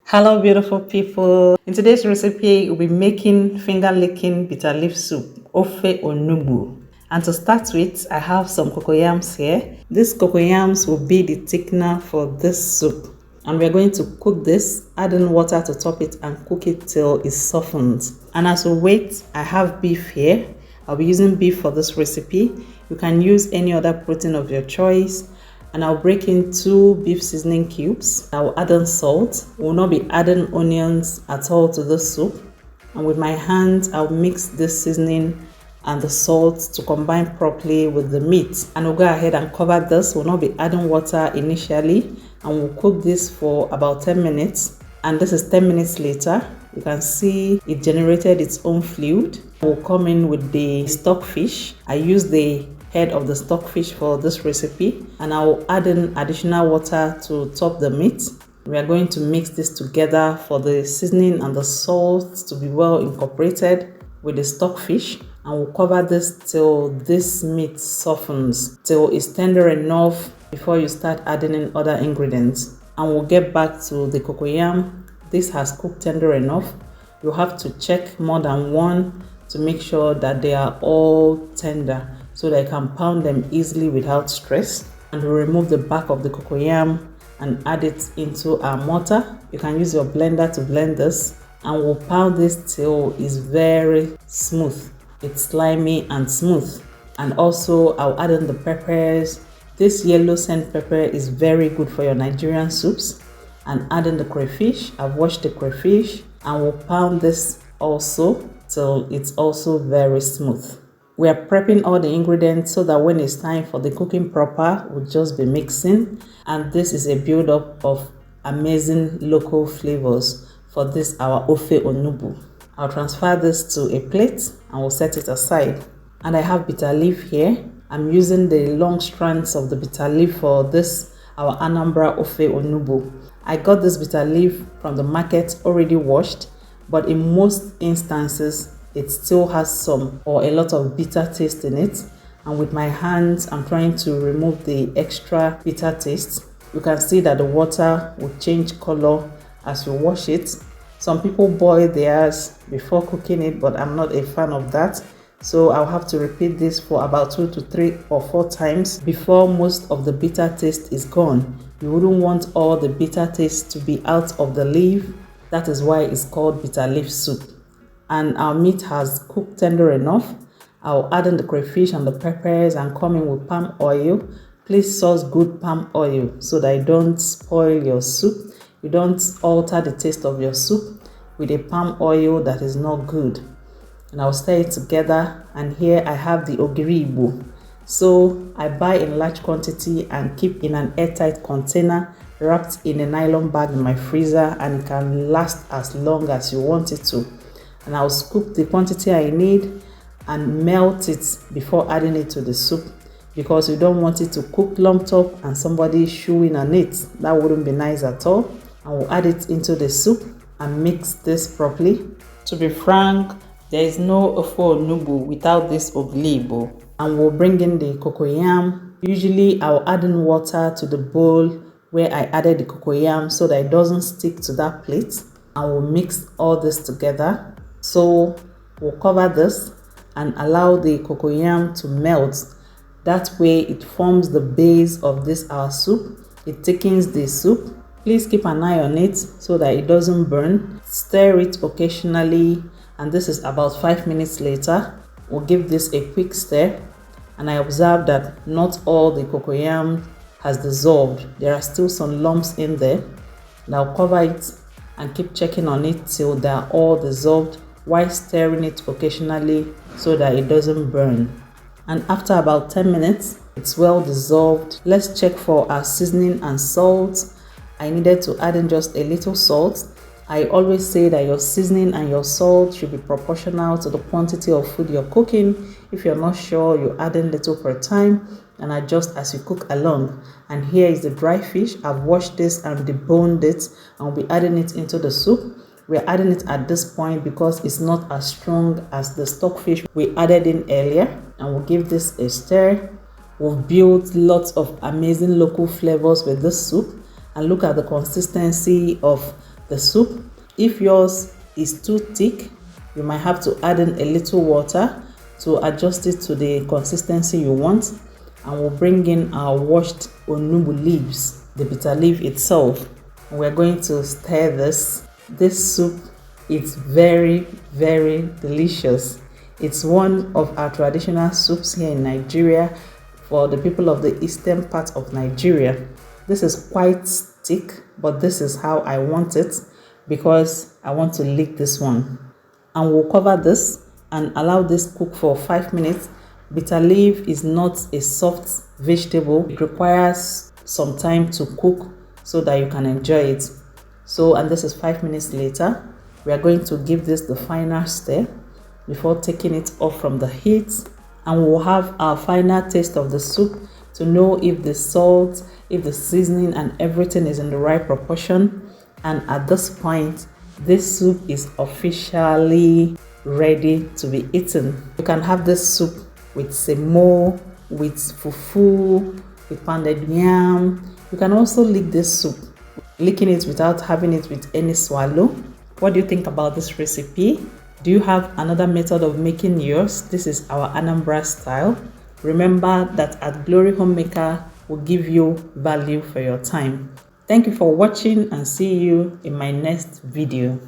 Hello beautiful people. In today's recipe, we'll be making finger licking bitter leaf soup, ofe onugbu. And to start with, I have some cocoyams here. These cocoyams will be the thickener for this soup. And we're going to cook this, add in water to top it and cook it till it softens. And as we wait, I have beef here. I'll be using beef for this recipe. You can use any other protein of your choice. And I'll break in 2 beef seasoning cubes. I'll add in salt. We'll not be adding onions at all to the soup. And with my hands, I'll mix this seasoning and the salt to combine properly with the meat. And we'll go ahead and cover this. We'll not be adding water initially. And we'll cook this for about 10 minutes. And this is 10 minutes later. You can see it generated its own fluid. We'll come in with the stockfish. I use the head of the stockfish for this recipe, and I will add in additional water to top the meat. We are going to mix this together for the seasoning and the salt to be well incorporated with the stockfish, and we'll cover this till this meat softens, till it's tender enough before you start adding in other ingredients. And we'll get back to the cocoyam. This has cooked tender enough. You have to check more than one to make sure that they are all tender, so that I can pound them easily without stress. And we'll remove the back of the cocoyam and add it into our mortar. You can use your blender to blend this, and we'll pound this till it's very smooth. It's slimy and smooth. And also I'll add in the peppers. This yellow sand pepper is very good for your Nigerian soups. And add in the crayfish. I've washed the crayfish, and we'll pound this also till it's also very smooth. We are prepping all the ingredients so that when it's time for the cooking proper, we'll just be mixing. And this is a build-up of amazing local flavors for this our ofe onugbu. I'll transfer this to a plate and we'll set it aside. And I have bitter leaf here. I'm using the long strands of the bitter leaf for this our Anambra ofe onugbu. I got this bitter leaf from the market already washed, but in most instances, it still has some or a lot of bitter taste in it. And with my hands, I'm trying to remove the extra bitter taste. You can see that the water will change color as you wash it. Some people boil theirs before cooking it, but I'm not a fan of that. So I'll have to repeat this for about 2 to 3 or 4 times before most of the bitter taste is gone. You wouldn't want all the bitter taste to be out of the leaf. That is why it's called bitter leaf soup. And our meat has cooked tender enough. I'll add in the crayfish and the peppers and come in with palm oil. Please source good palm oil so that you don't spoil your soup. You don't alter the taste of your soup with a palm oil that is not good. And I'll stir it together. And here I have the ogiri igbo. So I buy in large quantity and keep in an airtight container wrapped in a nylon bag in my freezer, and it can last as long as you want it to. And I'll scoop the quantity I need and melt it before adding it to the soup, because you don't want it to cook lumped up and somebody chewing on it. That wouldn't be nice at all. I will add it into the soup and mix this properly. To be frank, there is no ofe onugbu without this ogiri. And we'll bring in the cocoyam. Usually I'll add in water to the bowl where I added the cocoyam so that it doesn't stick to that plate. And we'll mix all this together. So we'll cover this and allow the cocoyam to melt. That way it forms the base of this our soup. It thickens the soup. Please keep an eye on it so that it doesn't burn. Stir it occasionally, and this is about 5 minutes later. We'll give this a quick stir, and I observe that not all the cocoyam has dissolved. There are still some lumps in there. And I'll cover it and keep checking on it till they are all dissolved, while stirring it occasionally so that it doesn't burn. And after about 10 minutes, it's well dissolved. Let's check for our seasoning and salt. I needed to add in just a little salt. I always say that your seasoning and your salt should be proportional to the quantity of food you're cooking. If you're not sure, you add in little per time and adjust as you cook along. And here is the dry fish. I've washed this and deboned it, and we'll be adding it into the soup. We're adding it at this point because it's not as strong as the stockfish we added in earlier. And we'll give this a stir. We've built lots of amazing local flavors with this soup. And look at the consistency of the soup. If yours is too thick, you might have to add in a little water to adjust it to the consistency you want. And we'll bring in our washed onugbu leaves, the bitter leaf itself. And we're going to stir this. This soup is very, very delicious. It's one of our traditional soups here in Nigeria for the people of the eastern part of Nigeria. This is quite thick, but this is how I want it because I want to lick this one. And we'll cover this and allow this cook for 5 minutes. Bitter leaf is not a soft vegetable. It requires some time to cook so that you can enjoy it. So, and this is 5 minutes later. We are going to give this the final stir before taking it off from the heat. And we'll have our final taste of the soup to know if the salt, if the seasoning and everything is in the right proportion. And at this point, this soup is officially ready to be eaten. You can have this soup with semo, with fufu, with pounded yam. You can also lick this soup, licking it without having it with any swallow. What do you think about this recipe? Do you have another method of making yours? This is our Anambra style. Remember that at Glory Homemaker, we'll give you value for your time. Thank you for watching and see you in my next video.